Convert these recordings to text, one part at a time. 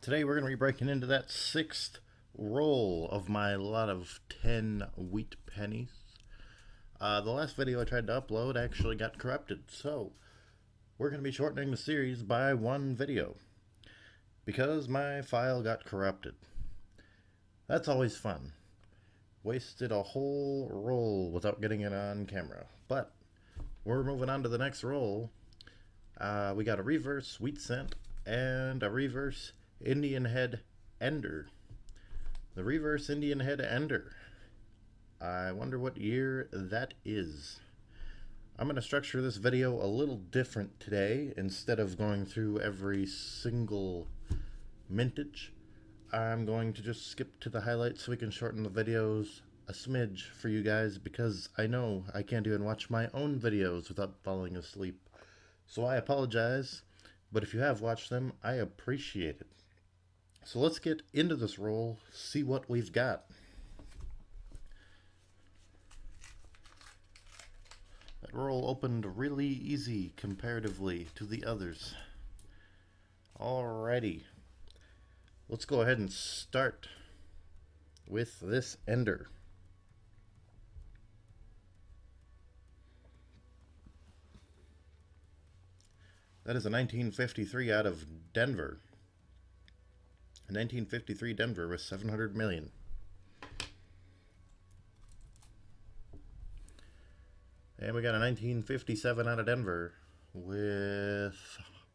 Today we're going to be breaking into that sixth roll of my lot of 10 wheat pennies. The last video I tried to upload actually got corrupted, so we're going to be shortening the series by one video because my file got corrupted. That's always fun. Wasted a whole roll without getting it on camera, but we're moving on to the next roll. We got a reverse wheat cent and a reverse Indian head ender. The reverse Indian head ender. I wonder what year that is. I'm going to structure this video a little different today. Instead of going through every single mintage, I'm going to just skip to the highlights so we can shorten the videos a smidge for you guys, because I know I can't even watch my own videos without falling asleep. So I apologize, but if you have watched them, I appreciate it. So let's get into this roll, see what we've got. That roll opened really easy comparatively to the others. Alrighty, let's go ahead and start with this ender. That is a 1953 out of Denver. A 1953 Denver with 700 million. And we got a 1957 out of Denver with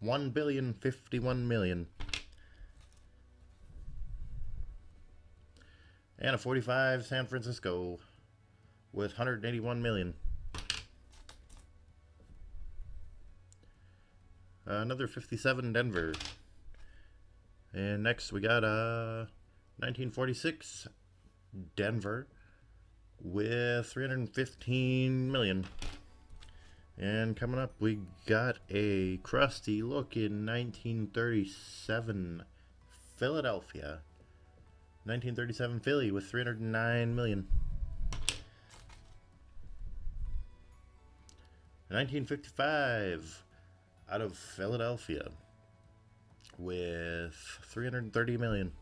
1,051 million. And a 45 San Francisco with 181 million. Another 57 Denver. And next we got a 1946 Denver with 315 million. And coming up we got a crusty looking 1937 Philadelphia. 1937 Philly with 309 million. 1955 out of Philadelphia with 330 million.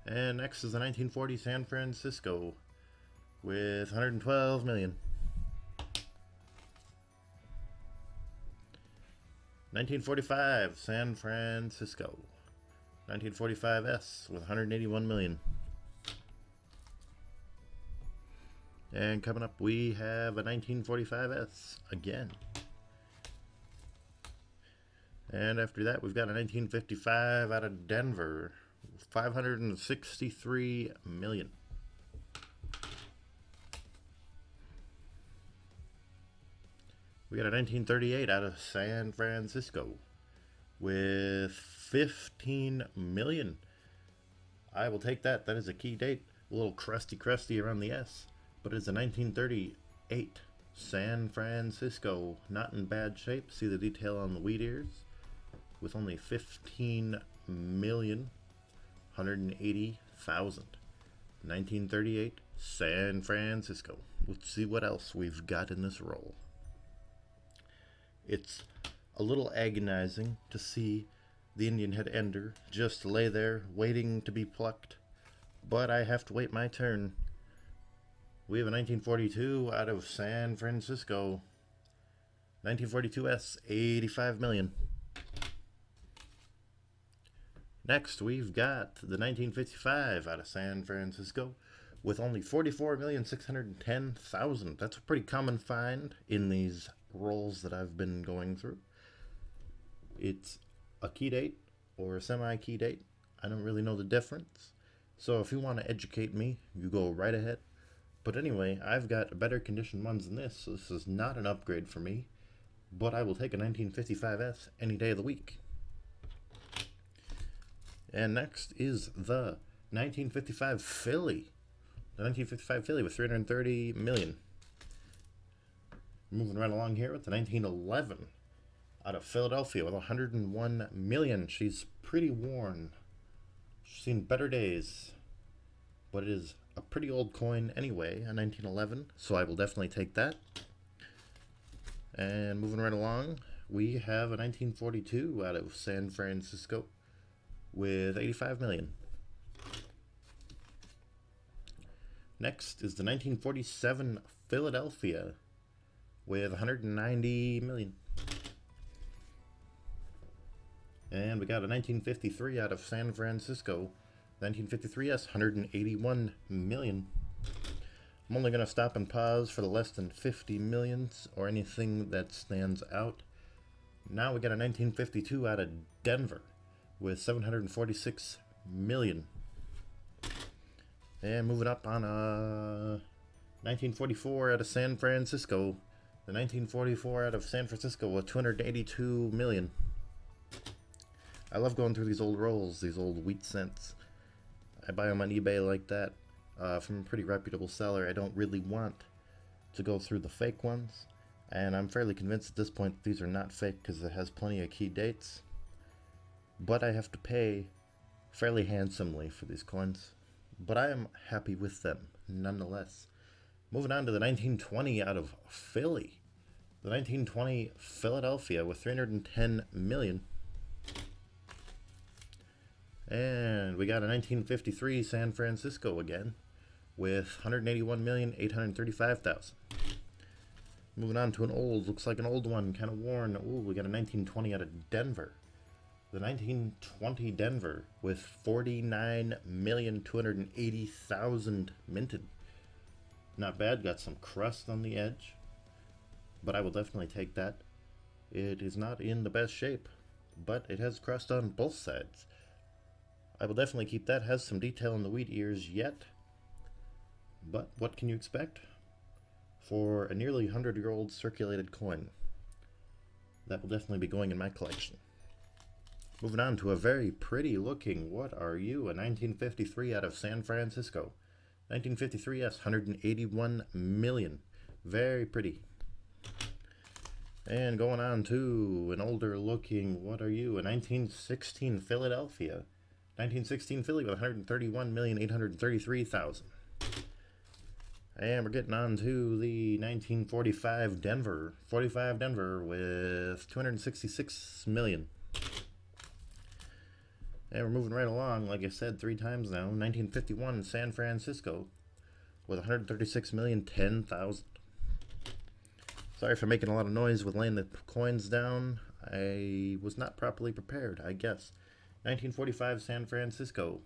And next is the 1940 San Francisco with 112 million. 1945 San Francisco. 1945S with 181 million. And coming up we have a 1945S again. And after that we've got a 1955 out of Denver, 563 million. We got a 1938 out of San Francisco with 15 million. I will take that. That is a key date. A little crusty around the S, but it's a 1938 San Francisco. Not in bad shape. See the detail on the wheat ears. With only 15,180,000. 1938 San Francisco. Let's see what else we've got in this roll. It's a little agonizing to see the Indian head ender just lay there waiting to be plucked, but I have to wait my turn. We have a 1942 out of San Francisco. 1942S, 85 million. Next, we've got the 1955 out of San Francisco with only 44,610,000. That's a pretty common find in these rolls that I've been going through. It's a key date or a semi-key date. I don't really know the difference. So if you want to educate me, you go right ahead. But anyway, I've got better condition ones than this, so this is not an upgrade for me. But I will take a 1955S any day of the week. And next is the 1955 Philly. The 1955 Philly with 330 million. Moving right along here with the 1911 out of Philadelphia with 101 million. She's pretty worn. She's seen better days. But it is a pretty old coin anyway, a 1911. So I will definitely take that. And moving right along, we have a 1942 out of San Francisco with 85 million. Next is the 1947 Philadelphia with 190 million. And we got a 1953 out of San Francisco, 1953S, 181 million. I'm only going to stop and pause for the less than 50 millions or anything that stands out. Now we got a 1952 out of Denver with 746 million. And moving up on a 1944 out of San Francisco, the 1944 out of San Francisco with 282 million. I love going through these old rolls, these old wheat cents. I buy them on eBay like that from a pretty reputable seller. I don't really want to go through the fake ones, and I'm fairly convinced at this point that these are not fake because it has plenty of key dates. But I have to pay fairly handsomely for these coins. But I am happy with them nonetheless. Moving on to the 1920 out of Philly. The 1920 Philadelphia with 310 million. And we got a 1953 San Francisco again with 181,835,000. Moving on to an old, looks like an old one, kind of worn. Ooh, we got a 1920 out of Denver. The 1920 Denver with 49,280,000 minted. Not bad, got some crust on the edge, but I will definitely take that. It is not in the best shape, but it has crust on both sides. I will definitely keep that. Has some detail in the wheat ears yet, but what can you expect for a nearly 100-year-old circulated coin? That will definitely be going in my collection. Moving on to a very pretty looking, what are you? A 1953 out of San Francisco. 1953S, 181 million. Very pretty. And going on to an older looking, what are you? A 1916 Philadelphia. 1916 Philly with 131,833,000. And we're getting on to the 1945 Denver. 45 Denver with 266 million. And we're moving right along, like I said 3 times now. 1951 San Francisco with 136,010,000. Sorry for making a lot of noise with laying the coins down. I was not properly prepared, I guess. 1945 San Francisco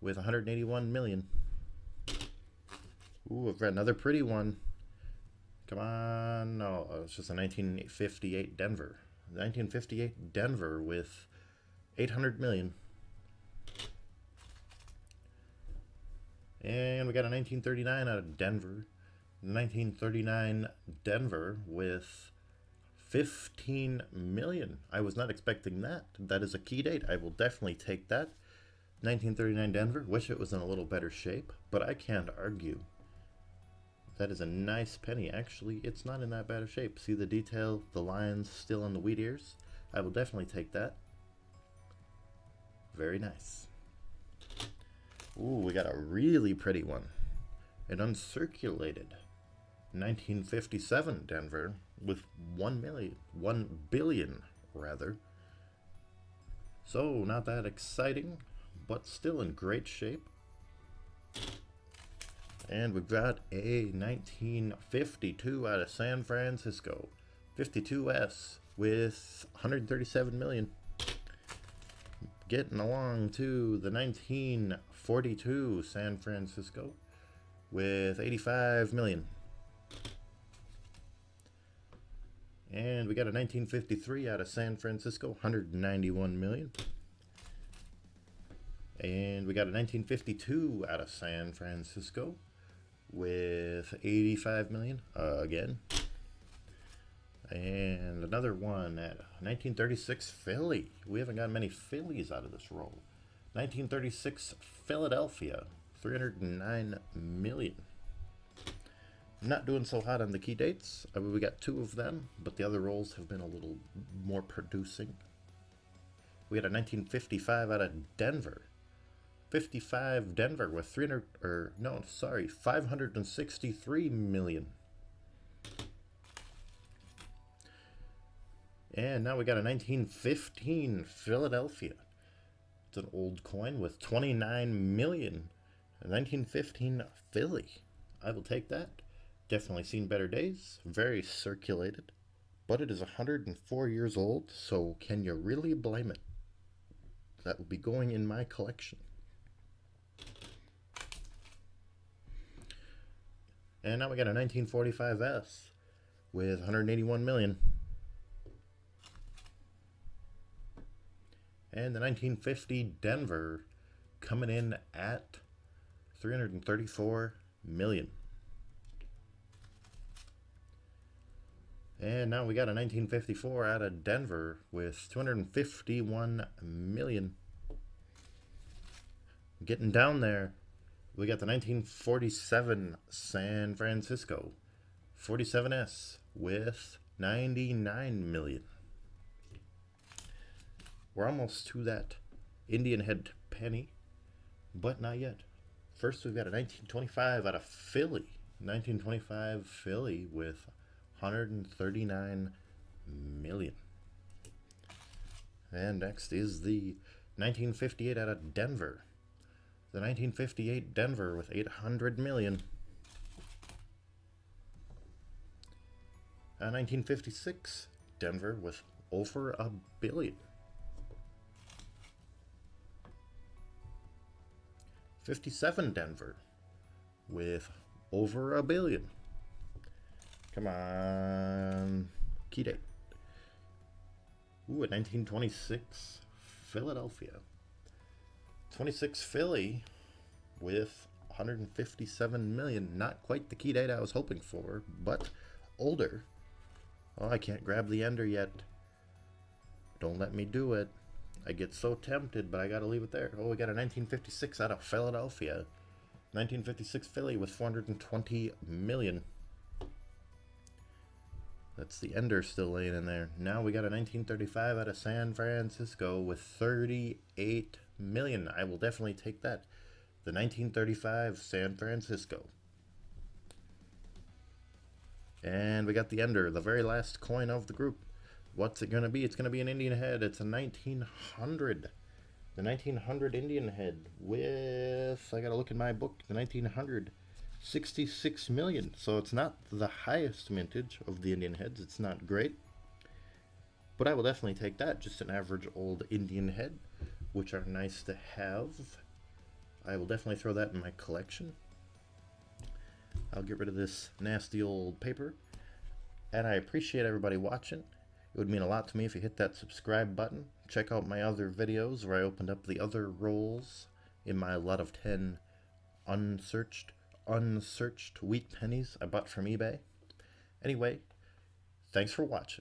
with 181 million. Ooh, I've got another pretty one. Come on. No, it's just a 1958 Denver. 1958 Denver with 800 million. And we got a 1939 out of Denver. 1939 Denver with 15 million. I was not expecting that. That is a key date. I will definitely take that. 1939 Denver. Wish it was in a little better shape, but I can't argue. That is a nice penny. Actually, it's not in that bad of shape. See the detail, the lines still on the wheat ears? I will definitely take that. Very nice. Ooh, we got a really pretty one. An uncirculated 1957 Denver with 1 billion rather. So not that exciting, but still in great shape. And we've got a 1952 out of San Francisco, 52S with 137 million. Getting along to the 1942 San Francisco with 85 million. And we got a 1953 out of San Francisco, 191 million. And we got a 1952 out of San Francisco with 85 million again. And another one at 1936 Philly. We haven't got many Phillies out of this roll. 1936 Philadelphia, 309 million. Not doing so hot on the key dates. I mean, we got 2 of them, but the other rolls have been a little more producing. We had a 1955 out of Denver. 55 Denver with 563 million. And now we got a 1915 Philadelphia. It's an old coin with 29 million. A 1915 Philly. I will take that. Definitely seen better days. Very circulated. But it is 104 years old, so can you really blame it? That will be going in my collection. And now we got a 1945 S with 181 million. And the 1950 Denver coming in at 334 million. And now we got a 1954 out of Denver with 251 million. Getting down there, we got the 1947 San Francisco 47S with 99 million. We're almost to that Indian head penny, but not yet. First, we've got a 1925 out of Philly. 1925 Philly with 139 million. And next is the 1958 out of Denver. The 1958 Denver with 800 million. 1956 Denver with over a billion. 57 Denver with over a billion. Come on. Key date. Ooh, a 1926 Philadelphia. 26 Philly with 157 million. Not quite the key date I was hoping for, but older. Oh, I can't grab the ender yet. Don't let me do it. I get so tempted, but I gotta leave it there. Oh, we got a 1956 out of Philadelphia. 1956 Philly with 420 million. That's the ender still laying in there. Now we got a 1935 out of San Francisco with 38 million. I will definitely take that. The 1935 San Francisco. And we got the ender, the very last coin of the group. What's it going to be? It's going to be an Indian head. It's a 1900. The 1900 Indian head with, I got to look in my book, the 1900, 66 million. So it's not the highest mintage of the Indian heads. It's not great. But I will definitely take that. Just an average old Indian head, which are nice to have. I will definitely throw that in my collection. I'll get rid of this nasty old paper. And I appreciate everybody watching. It would mean a lot to me if you hit that subscribe button. Check out my other videos where I opened up the other rolls in my lot of 10 unsearched wheat pennies I bought from eBay. Anyway, thanks for watching.